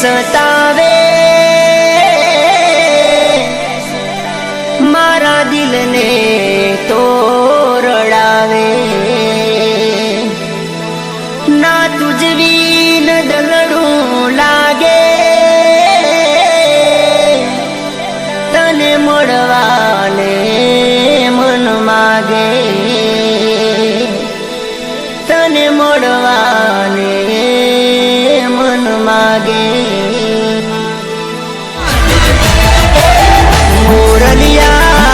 સતાવે મારા દિલને તોરડાવે ના તુજવી ન દલડું લાગે તને મળવાને મન માગે તને મળવાને મન માગે મોરલિયા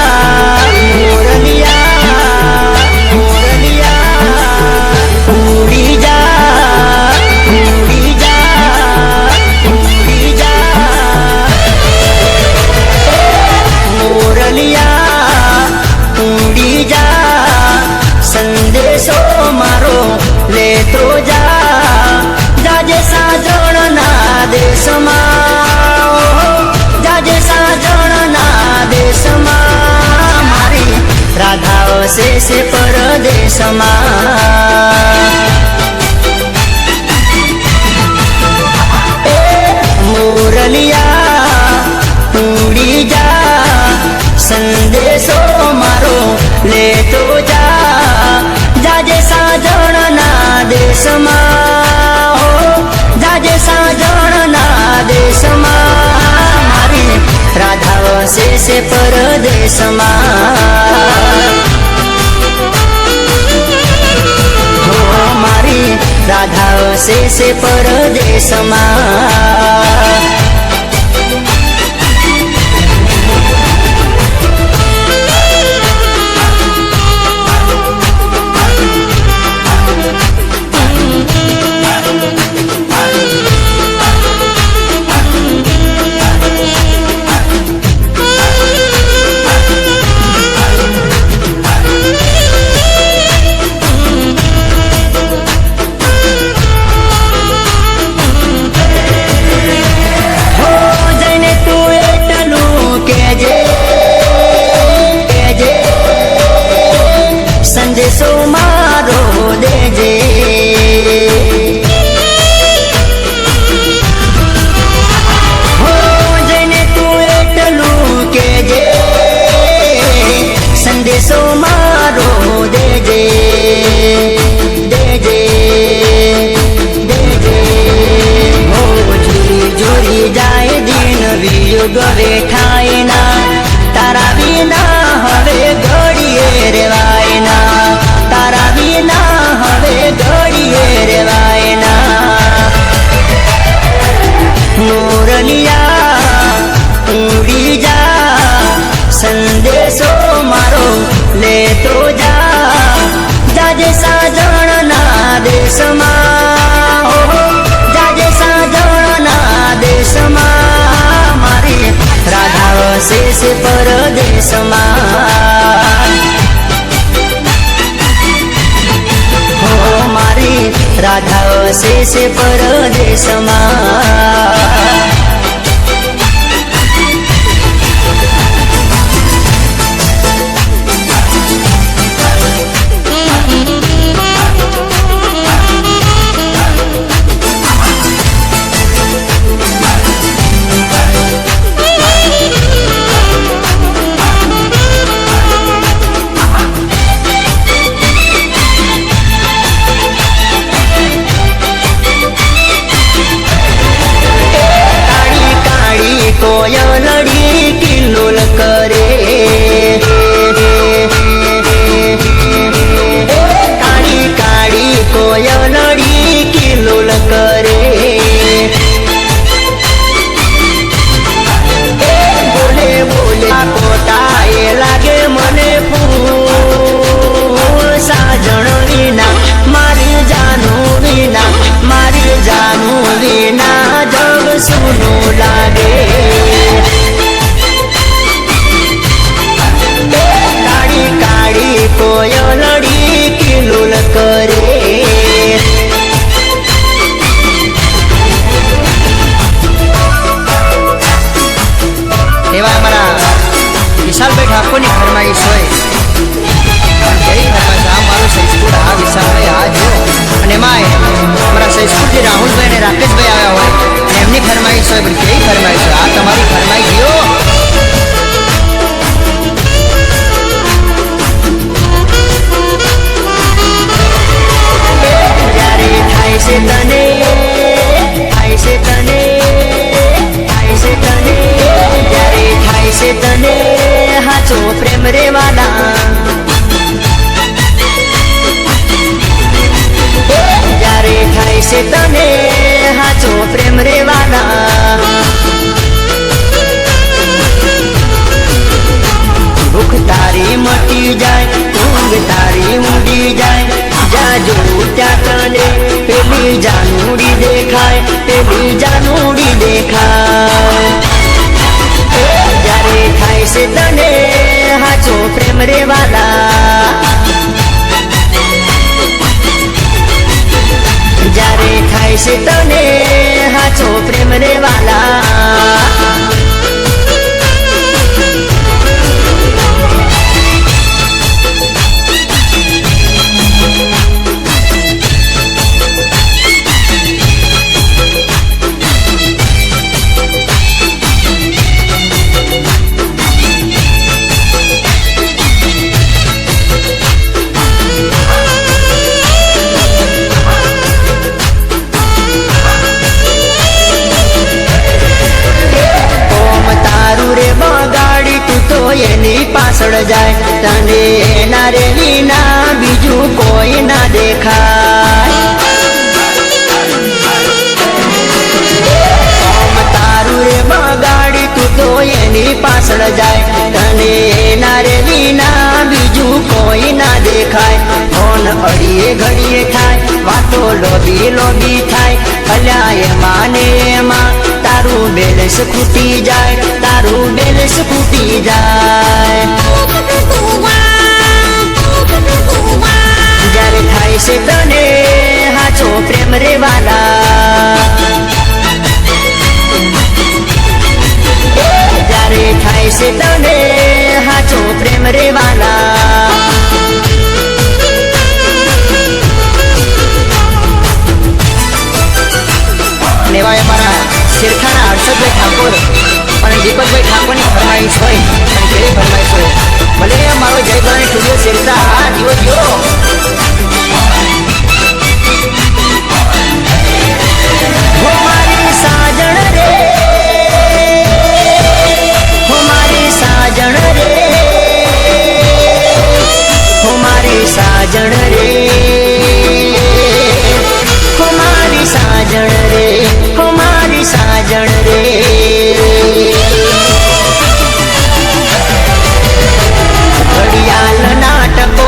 મોરલિયા મોરલિયા ઉડી જા ઉડી જા ઉડી જા મોરલિયા ઉડી જા સંદેશો મારો લેતો જા જાજે સાજણના દેશમાં જાજે સાજણના દેશમાં મારી રાધા વસે છે પરદેશમાં મોરલિયા ઉડી જા સંદેશો મારો લેતો જા જાજે સાજણના દેશમાં જાજે સાજણના દેશમાં મારી રાધા વસે છે પરદેશમાં મારી રાધા વસે છે પરદેશમાં સંદેશો મારો દેજે હો જઈને તું એટલું કેજે સંદેશો મારો દેજે દેજે દેજે હો જોરી જોરી જાય દિન વિયુગ વેઠાય ના તારા વિના હવે ઘડીએ રેવાય ના તારા વિના હવે ઘડીએ રેવાય ના મોરલિયા ઉડી જા સંદેશો મારો લેતો જા જાજે સાજણના દેશમાં જાજે સાજણના દેશમાં મારી રાધા વસે છે પરદેશમાં મારી રાધા વસે છે પરદેશમાં फरमाइश है बड़ी कई फरमाइश है आ तुम्हारी फरमाइश दियो जारे थाय से तने थाय से तने थाय से तने जारे थाय से तने हाचो प्रेम रे वाला जारे थाय से तने हाचो प्रेम रे वाला भूख तारी मटी जाए ऊंघ तारी ऊंडी जाए जाजो त्या कने पेली जानूड़ी देखाय पेली जानूड़ी देखाय जारे थाय से तने हाचो प्रेम रे वाला जारे थाय से तने हाचो प्रेम रे वाला એની પાછળ જાય તને એના રે વિના બીજું કોઈ ના દેખાય તારું રે બગાડી તું તો એની પાછળ જાય તને એના રે વિના બીજું કોઈ ના દેખાય ફોન અડીએ ઘડીએ થાય વાતો લોભી લોભી થાય અલ્યા એમાં ને એમાં તારું બેલેન્સ ખૂટી જાય તારું બેલેન્સ ખૂટી જાય જ્યારે થાય છે તને હાચો પ્રેમ રે વાલા જ્યારે થાય છે તને હાચો પ્રેમ રે વાલા नेवाय हमारा सिरखाना हर्षदभाई ठाकुर और दीपकभाई ठाकुर की फरमाइश होय पण केली फरमाइश होय भले मारो जय भवानी स्टूडियो सिरसा आ जीव जीव हो मारी साजन रे हो मारी साजन रे हो मारी साजन रे हो मारी साजन रे हो मारी साजन रे घड़ियाल नाटको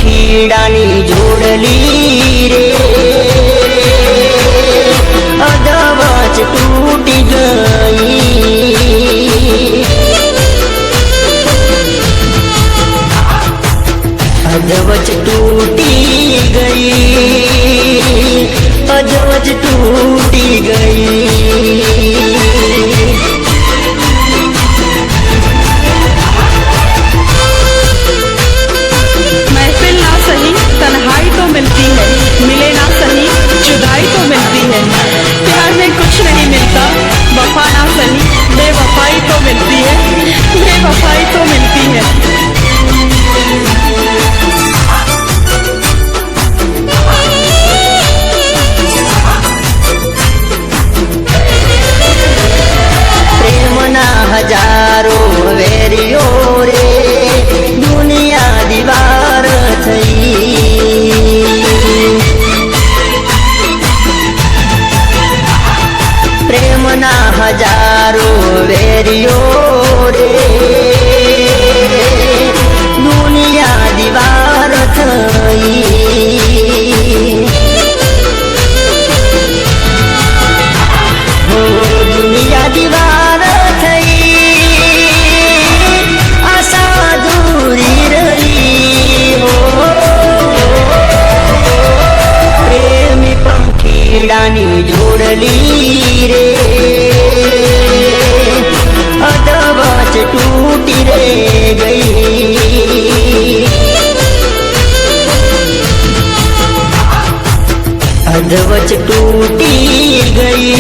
પંખીડાની જોડલી રે અધવચ તૂટી ગઈ, અધવચ તૂટી ગઈ, અધવચ તૂટી ગઈ। महफिल ना सही तन्हाई तो मिलती है, मिले ना सही जुदाई तो मिलती है। प्यार में कुछ नहीं मिलता, वफा ना सही बेवफाई तो मिलती है, बेवफाई तो मिलती है। પ્રેમના હજારો વેરીઓ રે દુનિયા દીવાર થઈ, પ્રેમના હજારો વેરીઓ રે દુનિયા દીવાર થઈ, હો દુનિયા દીવાર થઈ, આશા અધૂરી રહી, હો પ્રેમી પંખીડાની જોડલી રે અધવચ તૂટી રે ગઈ, અધવચ તૂટી ગઈ,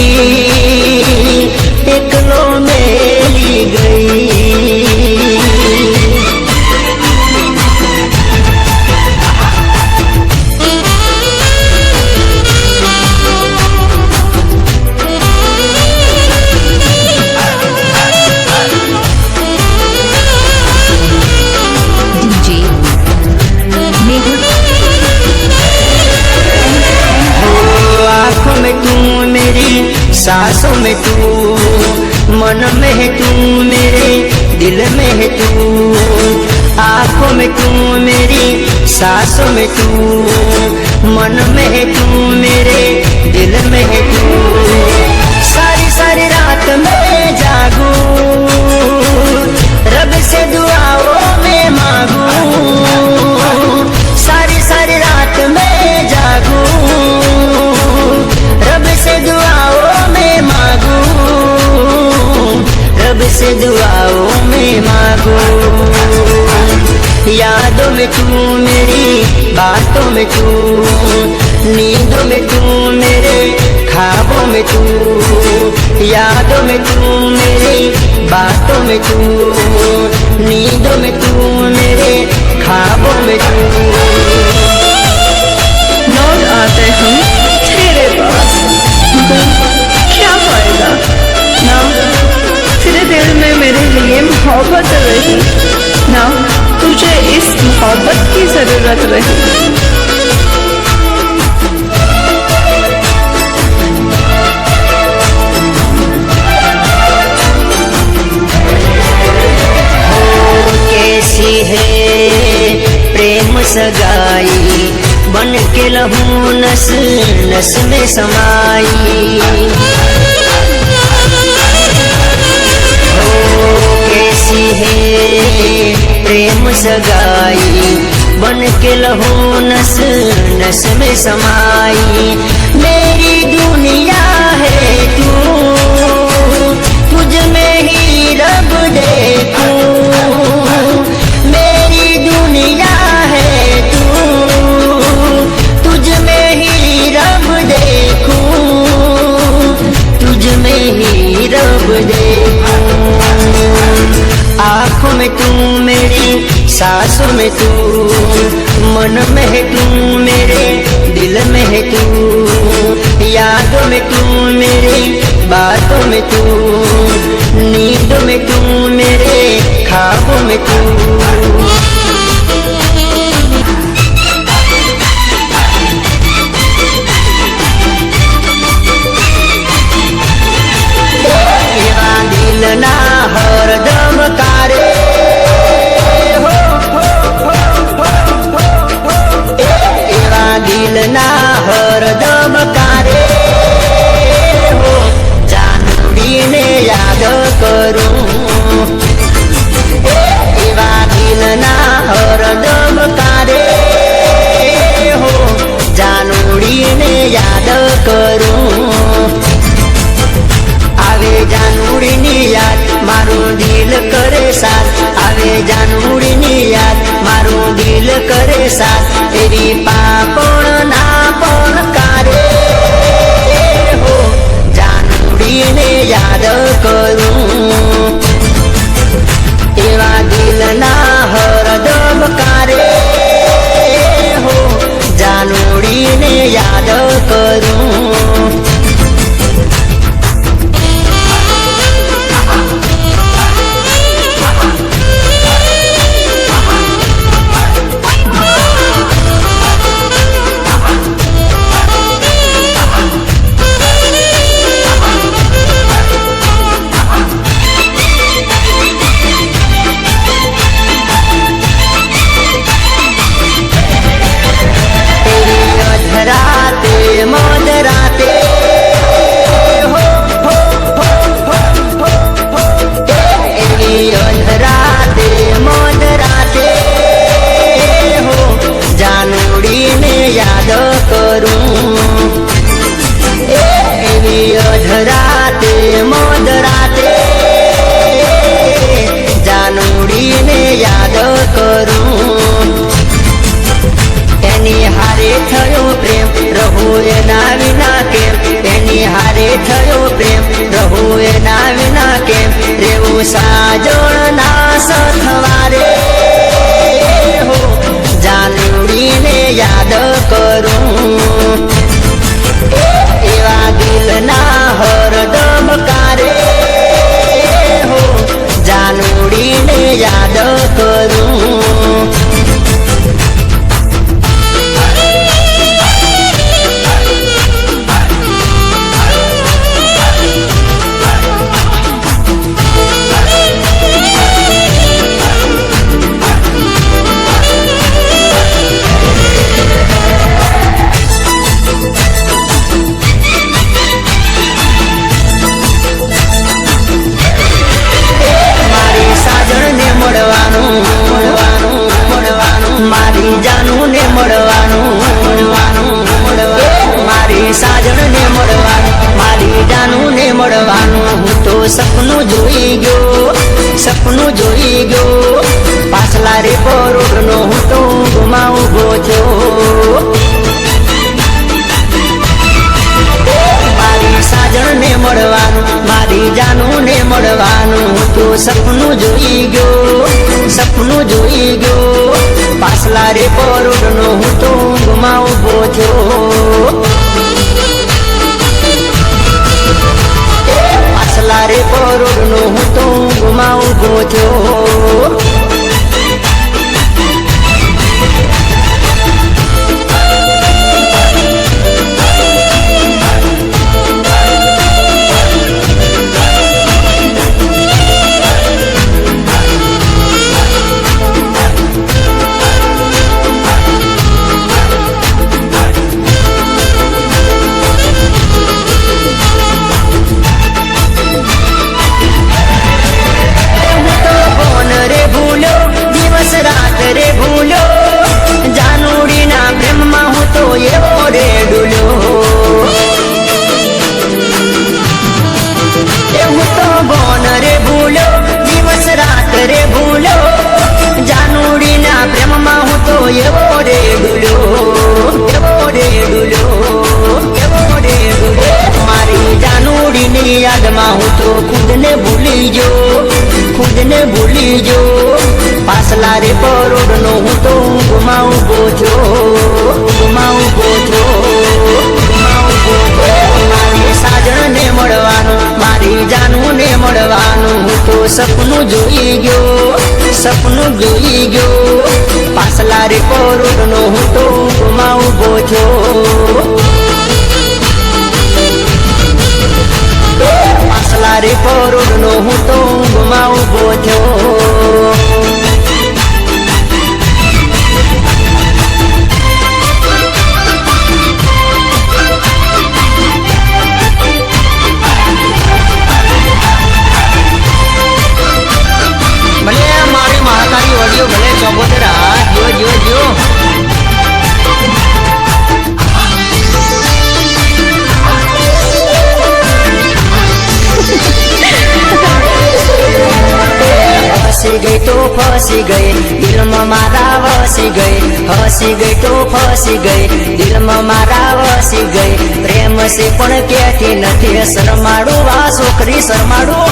એકલો મેલી ગઈ। आँखों में तू मेरी सांसों में तू, मन में है तू मेरे दिल में है तू, आँखों में तू मेरी सांसों में तू, मन में है तू मेरे दिल में है तू, सारी सारी रात में जागूं, रब से दुआओं में मांगूं, सारी सारी रात में जागूं, रब से दुआओं में मांगूं, रब से दुआओं में मांगूं। यादों में तू मेरी बातों में तू, नींदों में तू मेरे ख्वाबों में तू, यादों में तू मेरी बातों में तू, नींदों में तू मेरे ख्वाबों में तू। लौट आते हम तेरे पास, मगर क्या फायदा ना तेरे दिल में मेरे लिए मोहब्बत रही, ना तुझे इस मोहब्बत की जरूरत रही। कैसी है प्रेम सगाई, बन के लहू नस नस में समाई, ओ कैसी है प्रेम सगाई, बन के लहू नस नस में समाई, मेरी दुनिया है तू, तुझ में ही रब देखूं, मेरी दुनिया है तू, तुझ में ही रब देखूं, तुझ में ही रब देखूं। आँखों में तू मेरी सांसों में तू, मन में है तू मेरे दिल में है तू, यादों में तू मेरी बातों में तू, नींदों में तू मेरे ख्वाबों में तू। હરદમ તારે હો હો હો હો હો સાથ તેરી પાપણ ના પણ કારે હો જાનુડીને યાદ કરું એવા દિલના હરદમ કારે હો જાનુડીને યાદ કરું મધરાતે હો હો હો હો હો એની અધરાતે મધરાતે હો જાનુડીને યાદ કરું એની અધરાતે મધરાતે જાનુડીને યાદ કરું એની હારે થયો પ્રેમ રહું એના વિના કેમ એની હારે થયો પ્રેમ રહું એના વિના કેમ રેવું સાજણ ના સથવારે હો જાનુડીને યાદ કરું એવા દિલના હરદમ કારે હો જાનુડીને યાદ કરું મારી જાનુને મળવાનું મારી સાજણને મળવાનું મારી જાનુને મળવાનું હું તો સપનું જોઈ ગયો પાછલા રે પરોઢનો હું તો ગુમાવ ઉભો થયો મારી સાજણને મળવાનું મારી જાનુને મળવાનું હું તો સપનું જોઈ ગયો પાછલા રે પરોઢનો હું તો ગુમાવ ઉભો થયો પાછલા રે પરોઢનો હું તો ગુમાવ ઉભો થયો મારી જાનુડીની યાદમાં હું તો ખુદને ભૂલી જો પાછલા રે પરોઢનો હું તો ગુમાવ ઉભો થયો મારી સાજણને મળવાનું મારી જાનુને મળવાનું હું તો સપનું જોઈ ગયો પાછલા રે પરોઢનો હું તો ગુમાવ ઉભો થયો પાછલા રે પરોઢનો હું તો ગુમાવ ઉભો થયો ભલે મારી મહાકાળી ઓડિયો ભલે ચોગોતરા જો ફસી ગઈ દિલમાં મારા વસી હસી ગઈ તો ફસી ગઈ દિલમાં મારા વસી ગઈ પ્રેમ છે પણ કહેતી નથી શરમાડું આ છોકરી શરમાડું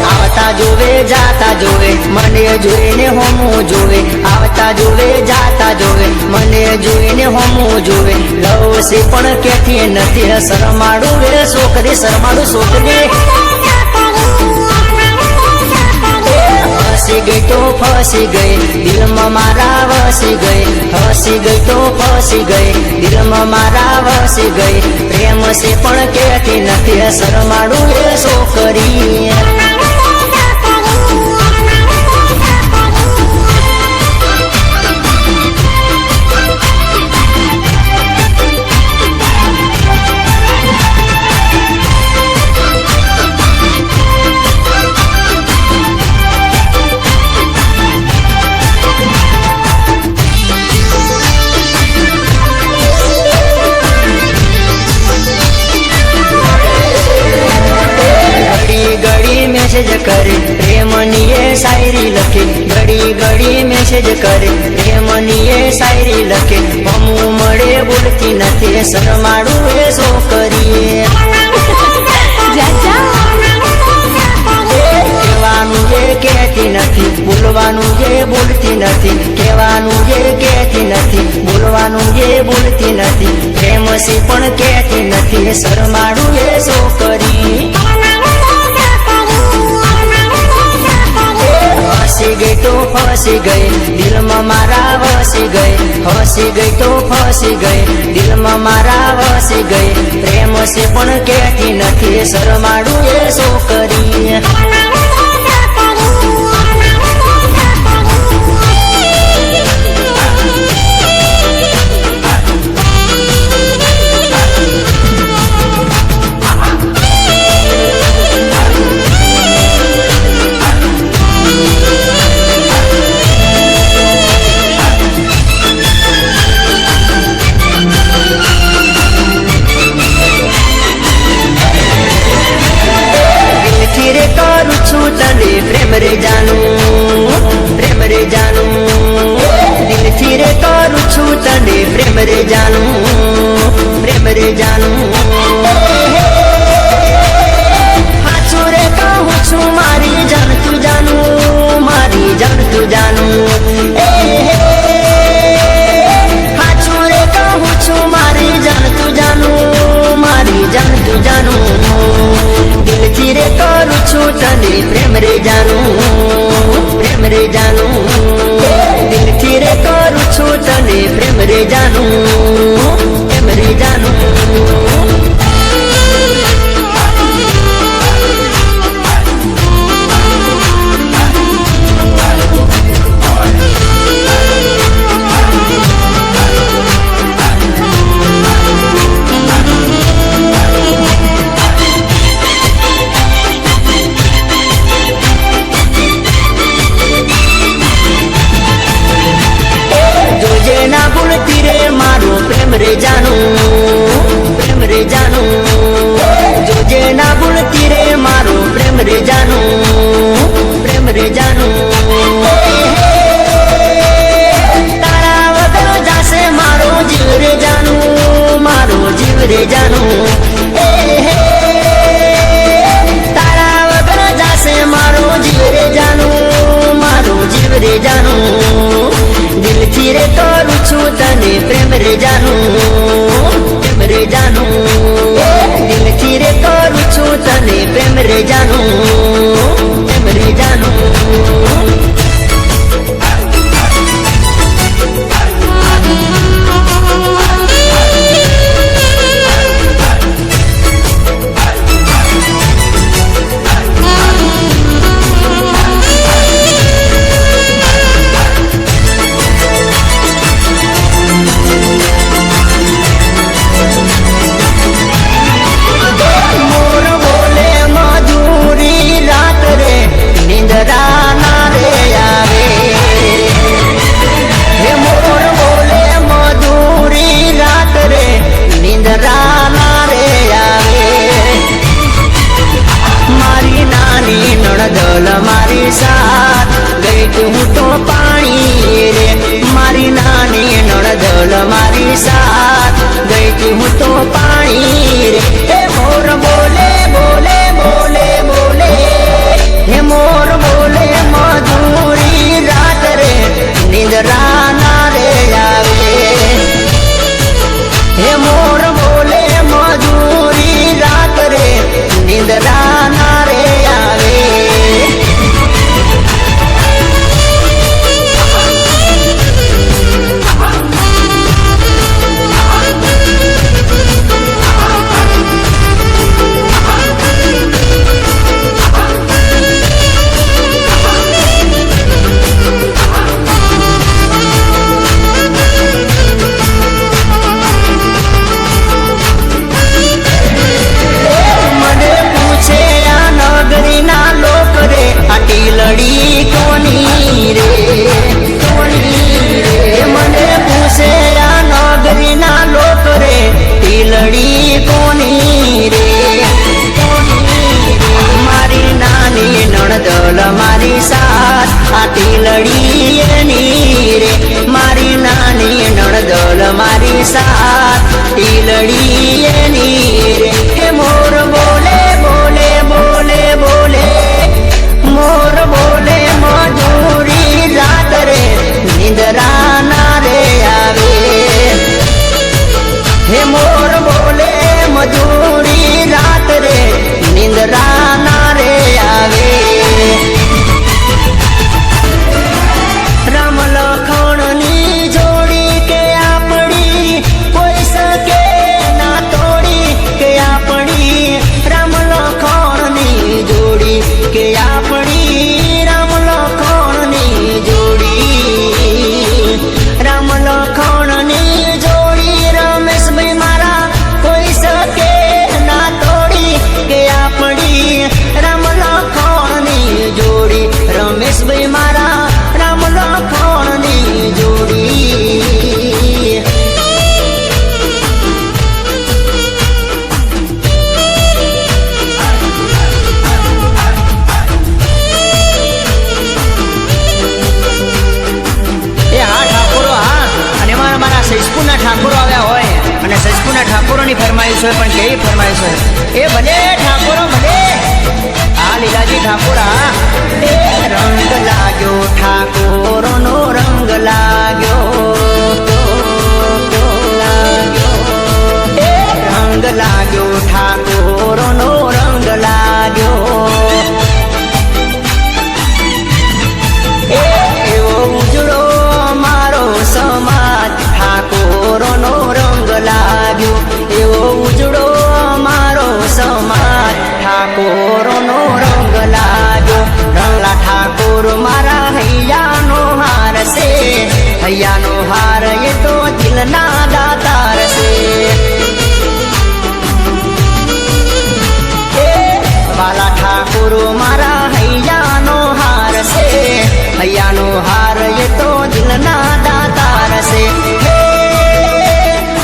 આવતા જોવે જાતા જોવે મને જોઈને હોમું જોવે આવતા જોવે જાતા જોવે મને જોઈને હોમું જોવે લવ છે પણ કહેતી નથી શરમાડું રે છોકરી શરમાડું છોકરી હસી ગઈ તો ફસી ગઈ દિલમાં મારા વસી ગઈ હસી ગઈ તો ફસી ગઈ દિલમાં મારા વસી ગઈ પ્રેમ છે પણ કહેતી નથી શરમાડું એ છોકરી મેસેજ કરે પ્રેમની એ શાયરી લખે ઘડી ઘડી મેસેજ કરે પ્રેમની એ શાયરી લખે હમું મળે બોલતી નથી શરમાડું એ છોકરી કહેવાનું એ કહેતી નથી બોલવાનું એ બોલતી નથી કહેવાનું એ કહેતી નથી બોલવાનું એ બોલતી નથી પ્રેમ છે પણ કહેતી નથી શરમાડું એ છોકરી હસી ગઈ તો ફસી ગઈ દિલમાં મારા વસી ગઈ હસી ગઈ તો ફસી ગઈ દિલમાં મારા વસી ગઈ પ્રેમ છે પણ કહેતી નથી શરમાડું એ છોકરી પ્રેમ રે જાનું દિલથી રે કરું છું તને પ્રેમ રે જાનું હાચું રે કહું છું મારી જાન તું જાનું હાચું રે કહું છું મારી જાન તું જાનું દિલથી રે કરું છું તને પ્રેમ રે જાનું દિલથી રે કરું છું તને પ્રેમ રે જાનું ના ભૂલતી રે મારો પ્રેમ રે જાનું જોજે ના ભૂલતી રે મારો પ્રેમ રે જાનું તારા વગર જાશે મારો જીવ રે જાનું તારા વગર જાશે મારો જીવ રે જાનું દિલથી રે કરું છું તને પ્રેમ રે જાનું દિલથી રે કરું છું તને પ્રેમ રે જાનું મોર બોલે મધુરી મારી સાથ ગઈ તી હું તો પાણી રે હે મોર બોલે બોલે બોલે બોલે હે મોર બોલે મધુરી રાત રે નિંદરા ના રે આવે હે મોર બોલે મધુરી રાત રે નિંદરા ના રે આવે લડી કોની રે મને પૂછે આ નગરીના લોક રે ટીલડી કોની રે મારી નાની નણદલ મારી સાસ આ ટીલડી એની રે મારી નાની નણદલ મારી સાસ ટીલડી એની રે હે મોર બોલે બોલે બોલે બોલે મોર બોલે મધુરી રાત રે નિંદરા ના રે આવે હે મોર બોલે મધુરી રાત રે નિંદરા ના રે આવે રામ લખણની જોડી કે આપણી કોઈ શકે ના તોડી કે આપણી રામ લખણની જોડી કે આપણી રામ લખણની જોડી રામ લખણની જોડી રમેશભાઈ મારા કોઈ શકે ના તોડી કે આપણી રામ લખણની જોડી રમેશભાઈ મારા રામ લખણની જોડી સૈજપુરના ઠાકોરો આવ્યા હોય અને સૈજપુરના ઠાકોરોની ફરમાઈશ હોય પણ કેવી ફરમાઈશ હોય એ ભલે ઠાકોરો ભલે આ લીલાજી ઠાકોર એ રંગ લાગ્યો ઠાકોરનો રંગ લાગ્યો એ રંગ લાગ્યો ઠાકોરનો રંગ લાગ્યો એવો ઉજળો મારો સમાજ ઠાકોરનો રંગ લાગ્યો એવો ઉજળો મારો સમાજ ઠાકોરનો રંગ લાગ્યો રંગલા ઠાકોર મારા હૈયાનો હાર છે હૈયાનો હાર એ તો દિલના દાતાર છે વાલા ઠાકોર મારા હૈયાનો હાર છે હૈયાનો હાર એ તો દિલના દાતાર છે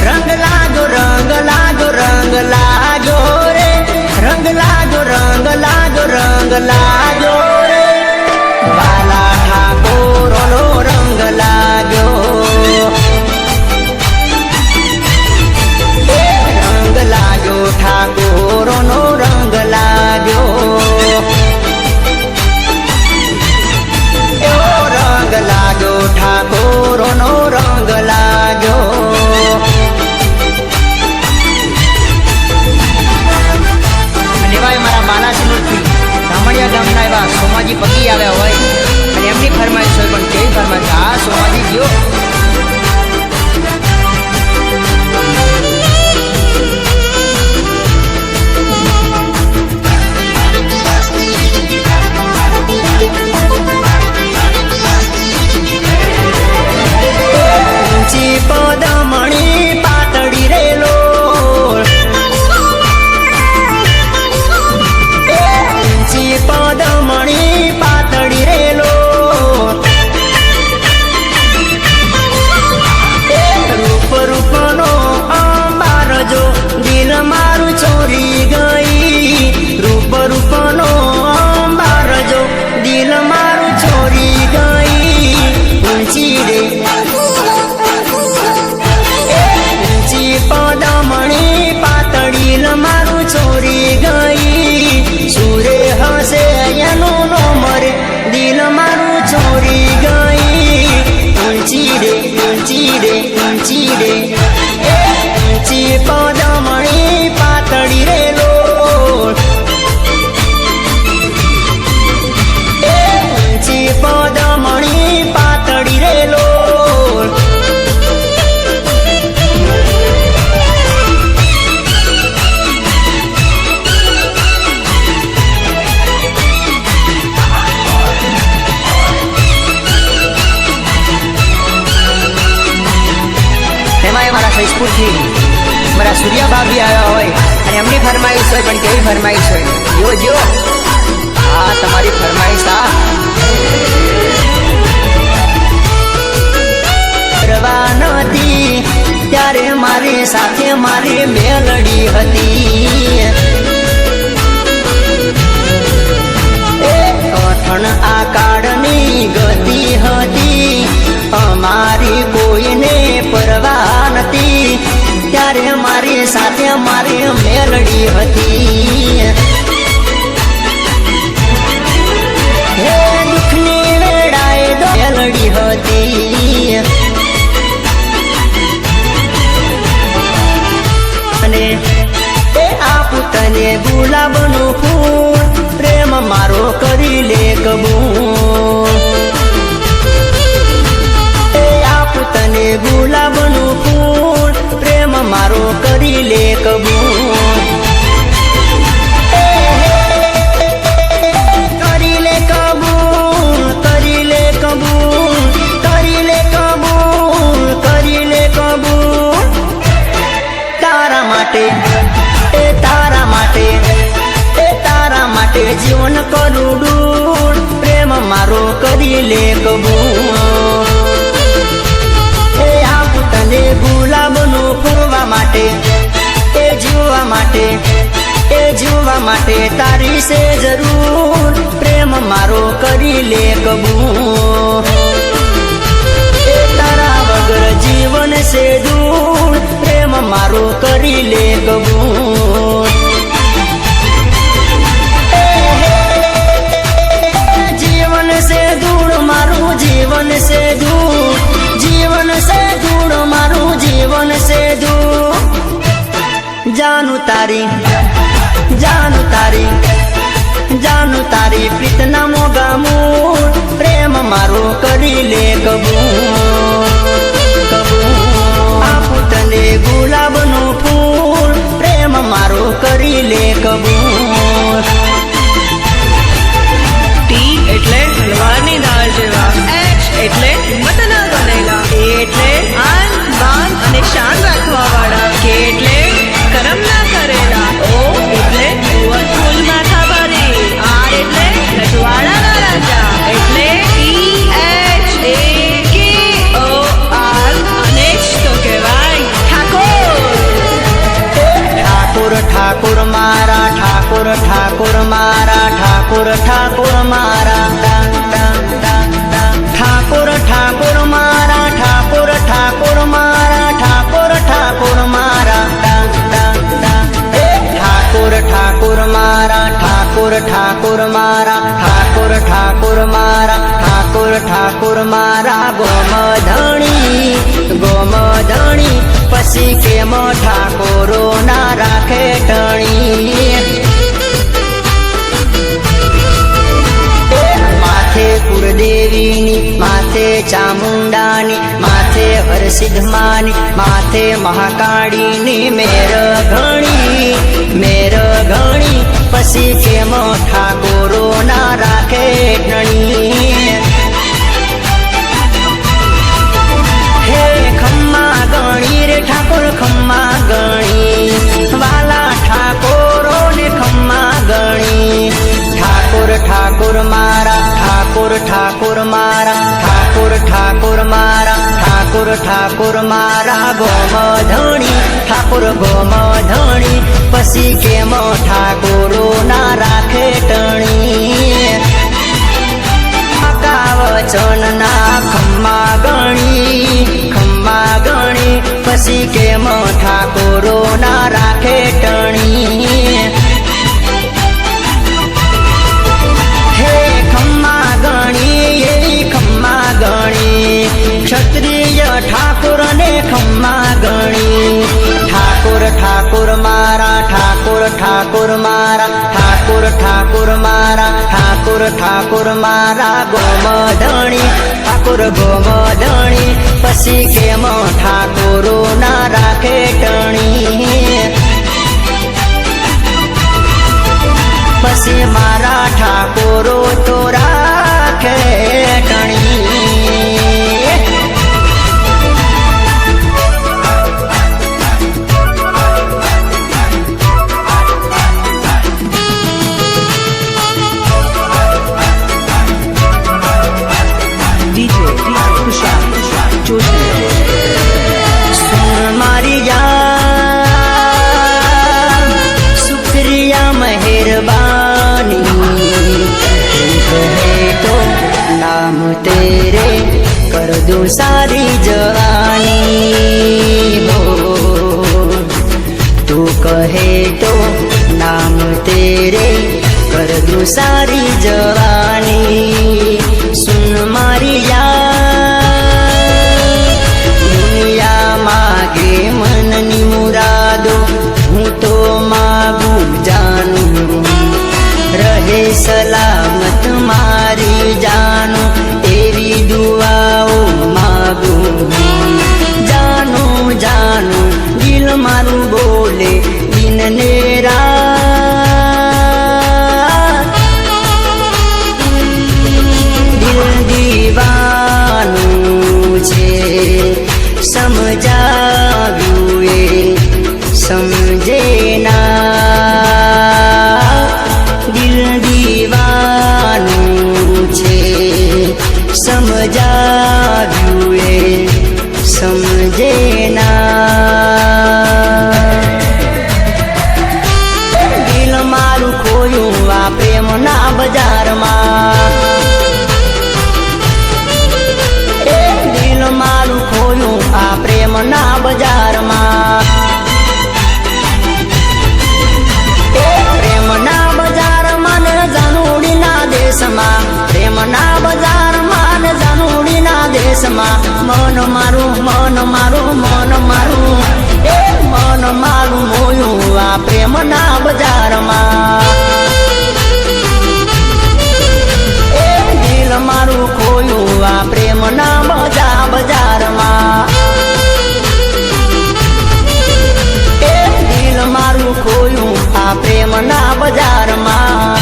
રંગ લાગો રંગ લાગો રંગ લાગો રે રંગ લાગો રંગ લાગો રંગ લાગો રે વાલા ઠાકોરનો રંગ લાગ્યો રંગ લાગ્યો ઠાકોરનો રંગ લાગ્યો રંગ લાગ્યો ઠાકોરનો રંગ લાગ્યો લેવાય મારા બાલાજી નું ધામણિયા ગામના એવા સૈજપુરથી મારા સૂર્યા ભાભી આવ્યા હોય અને એમની ફરમાઈશ હોય, પણ કેવી ફરમાઈશ હોય જો હા તમારી ફરમાઈશ નથી ત્યારે મારી સાથે મારી મેલડી હતી, અઠણ આ કાળની ગતિ હતી, અમારી કોઈને પરવા નથી ત્યારે મારી સાથે મારી મેલડી હતી. હે દુઃખની વેળાએ મેલડી હતી અને એ આપું તને ગુલાબનું ફૂલ, પ્રેમ મારો કરી લે કબૂલ. એ આપું તને ગુલાબનું ફૂલ, પ્રેમ મારો કરી લે કબૂલ. કરી લે કબૂલ, કરી લે કબૂલ, કરી લે કબૂલ, કરી લે કબૂલ. તારા માટે એ તારા માટે એ તારા માટે જીવન કરું ડૂર, પ્રેમ મારો કરી લે કબૂલ. એ આપું તને ગુલાબનું ફૂલવા માટે, એ જીવવા માટે, એ જીવવા માટે તારી છે જરૂર, પ્રેમ મારો કરી લે કબૂલ. એ તારા વગર જીવન છે દૂર, પ્રેમ મારો કરી લે કબૂલ. જીવન છે દૂર મારું જીવન છે દૂર, જીવન છે દૂર મારું જીવન છે દૂર. જાનું તારી જાનું તારી જાનું તારી પ્રીતના મોગા મૂળ, પ્રેમ મારો કરી લે કબૂલ. આપું તને ગુલાબનું ફૂલ, પ્રેમ મારો કરી લે કબૂલ. ટી એટલે હલવાની દાળ જેવા, એચ એટલે હિંમતના બનેલા, એ એટલે આન બાન અને શાન રાખવા વાળા, કે એટલે કરમ ના કરેલા, ઓ એટલે ઓવરફુલ માથા ભારે, આર એટલે રજવાડાના રાજા, એટલે ઈ એચ એ કે ઓ આર અને જ તો કહેવાય ઠાકોર. ઠાકોર મારા ઠાકોર ઠાકોર મારા ઠાકોર ઠાકોર મારા ઠાકોર ઠાકોર મારા ઠાકોર ઠાકોર મારા ઠાકોર ઠાકોર મારા ઠાકોર ઠાકોર મારા ઠાકોર ઠાકોર મારા ઠાકોર ઠાકોર મારા ઠાકોર ઠાકોર મારા ગોમધણી ગોમધણી પછી કેમ ઠાકોરો ના રાખે ટણી. માથે કુળદેવીની, માથે ચામુંડાની, માથે હરસિદ્ધમાની, માથે મહાકાળીની મેર ઘણી પછી કેમ ઠાકોરો ના રાખે ટણી. હે ખમ્મા ગણી રે ઠાકોર ખમ્મા ગણી, વાલા ઠાકોરો ને ખમ્મા ગણી. ઠાકોર ઠાકોર મારા ઠાકોર ઠાકોર મારા ઠાકોર ઠાકોર મારા ઠાકોર ઠાકોર મારા ગોમધણી ઠાકોર ગોમધણી પછી કેમ ઠાકોરો ના રાખે ટણી. વચન ના ખમ્મા ગણી પછી કેમ ઠાકોરો ના રાખે ટણી. હે ખમ્મા ગણી એ ખમ્મા ગણી, ક્ષત્રિય ઠાકોર ને ખમ્મા ગણી. ઠાકોર ઠાકોર મારા ઠાકોર ઠાકોર મારા ઠાકોર ઠાકોર મારા ઠાકોર ઠાકોર મારા ગોમધણી ઠાકોર ગોમધણી પછી કેમ ઠાકોરો ના રાખે ટણી. પછી મારા ઠાકોરો તો રાખે ટણી. દઉં સારી જવાની હો તું કહે તો નામ તેરે કર દઉં સારી જવાની સુન મારી દુનિયા માગે મનની મુરાદો હું તો માગું જાનું રહે સલામત મારી જાનું એવી દુઆઓ માગું જાનું જાનું દિલ મારું બોલે દિન ને રાત દિલ દીવાનું છે સમજાવ્યું એ સમજે ના દિલ દીવાનું છે સમજાવ્યું એ સમજે ના દિલ મારું ખોયું આ પ્રેમના બજારમાં દિલ મારું ખોયું આ પ્રેમના બજારમાં પ્રેમના બજારમાં ને જાનુડીના દેશમાં પ્રેમના બજારમાં ને જાનુડીના દેશમાં મન મારું મન મારું મન મારું મન મારું મોયું આ પ્રેમના બજારમાં દિલ મારું ખોયું આ પ્રેમના બજારમાં દિલ મારું ખોયું આ પ્રેમના બજારમાં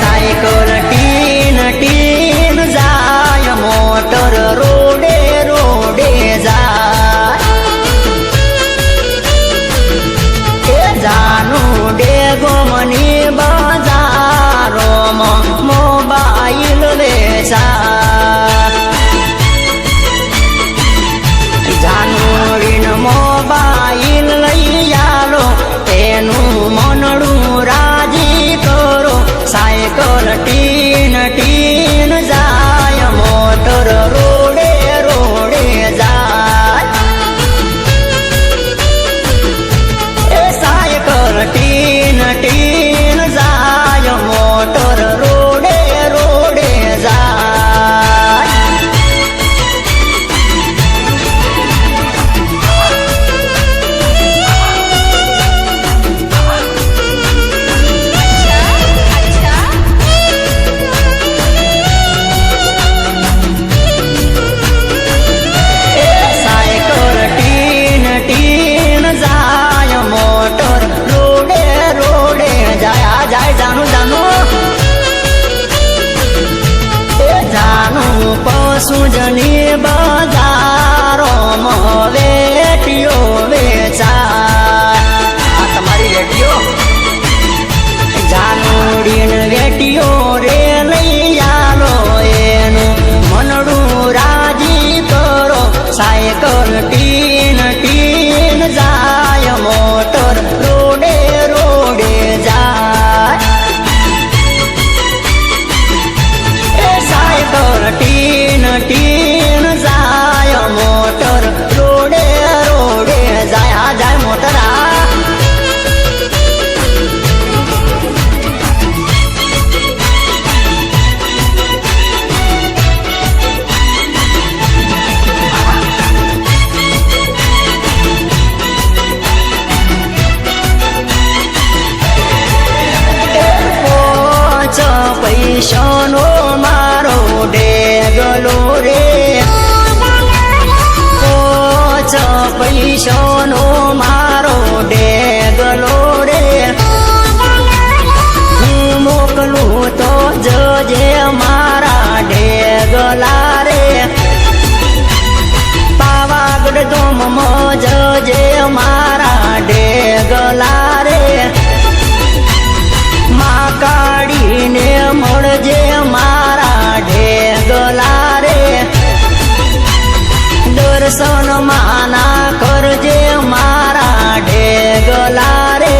સાયકલ ટીન ટીન જાય મોટર રોડે રોડે જાય જાનું ડેગો મની બજારોમાં મોબાઈલ વેચા જાનુડીન મોબાઈલ લઈ આલો એનું મનડું રાજી કરો સાયકલ ટીન ટીન જાય મોટર રોડે રોડે જાય સાયકલ ટીન ટીન જાય મોટર રોડે રોડે જાય સાયકલ ટીન ટીન જાય મોટર રોડે રોડે જાય જાય જાનું જાનું જાનું પશુ જની બજારોમાં વેટીઓ વેચાય આ તમારી વેટીઓ જાનુડીન વેટીઓ રે લઈ આલો એનું મનડું રાજી કરો સાયકલ ટીન ટીન જાય મોટર રોડે રોડે જાય સાયકલ ટીન ટીન જાય મોટર રોડે રોડે જાય જાય મોટર પૈસાનો મારો ડેગલો રે પોચ પૈસાનો મારો ડેગલો રે હું મોકલું તો જજે મારા ડેગલા રે પાવાગઢ ધોમમાં જજે મારા ડેગલા રે માં કાઢીને મળજે મારા ઢેગલા માના કરજે મારા ઢેગલા રે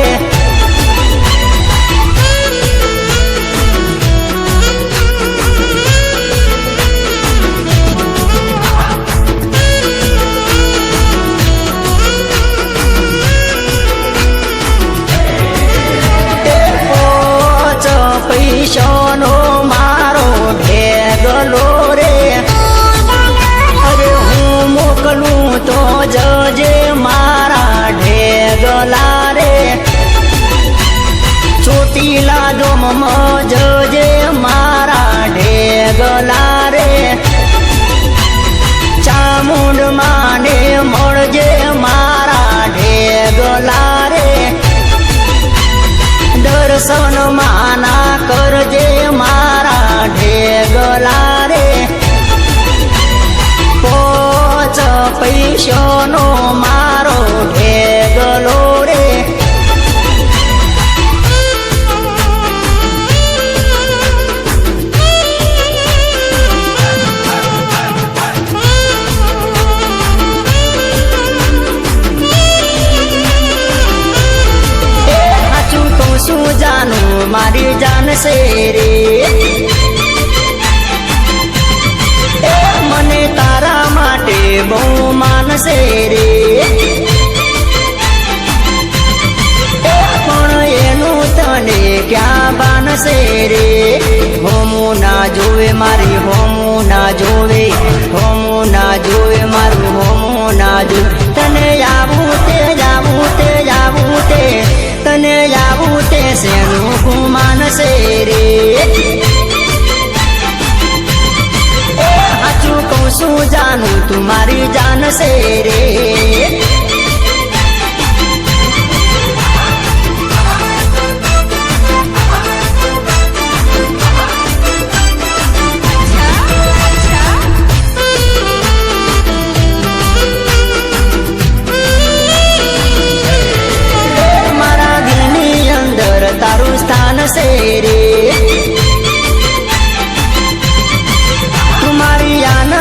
પૈસાનો મારો ઢેગલો રે અરે હું મોકલું તો જજે મારા ઢેગલા રે ચોટીલા ડોમમાં જજે મારા ઢેગલા રે ચામુંડ માને મળજે મારા ઢેગલા રે દર્શન માના કરજે મારા ઢેગલા રે પોચ પૈસાનો મારો ઢેગલો રે શું જાનું મારી જાન છે રે મને તારા માટે બહુ માનશે રે પણ એનું તને ક્યાં બાનશે રે હોમું ના જોવે મારી હોમું ના જોવે હોમું ના જોવે મારું હોમું ના જોવે તને આવું તે જાવું તે જાવું તે તને આવું તે શેનું ગુમાનશે રે સાચું કહું છું જાનું તું મારી જાનશે રે તારું સ્થાન છે રે તું મારી આન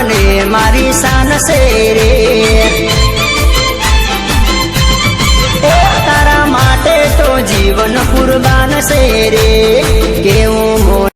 ને મારી શાન છે રે તારા માટે તો જીવન કુરબાન છે રે કેવું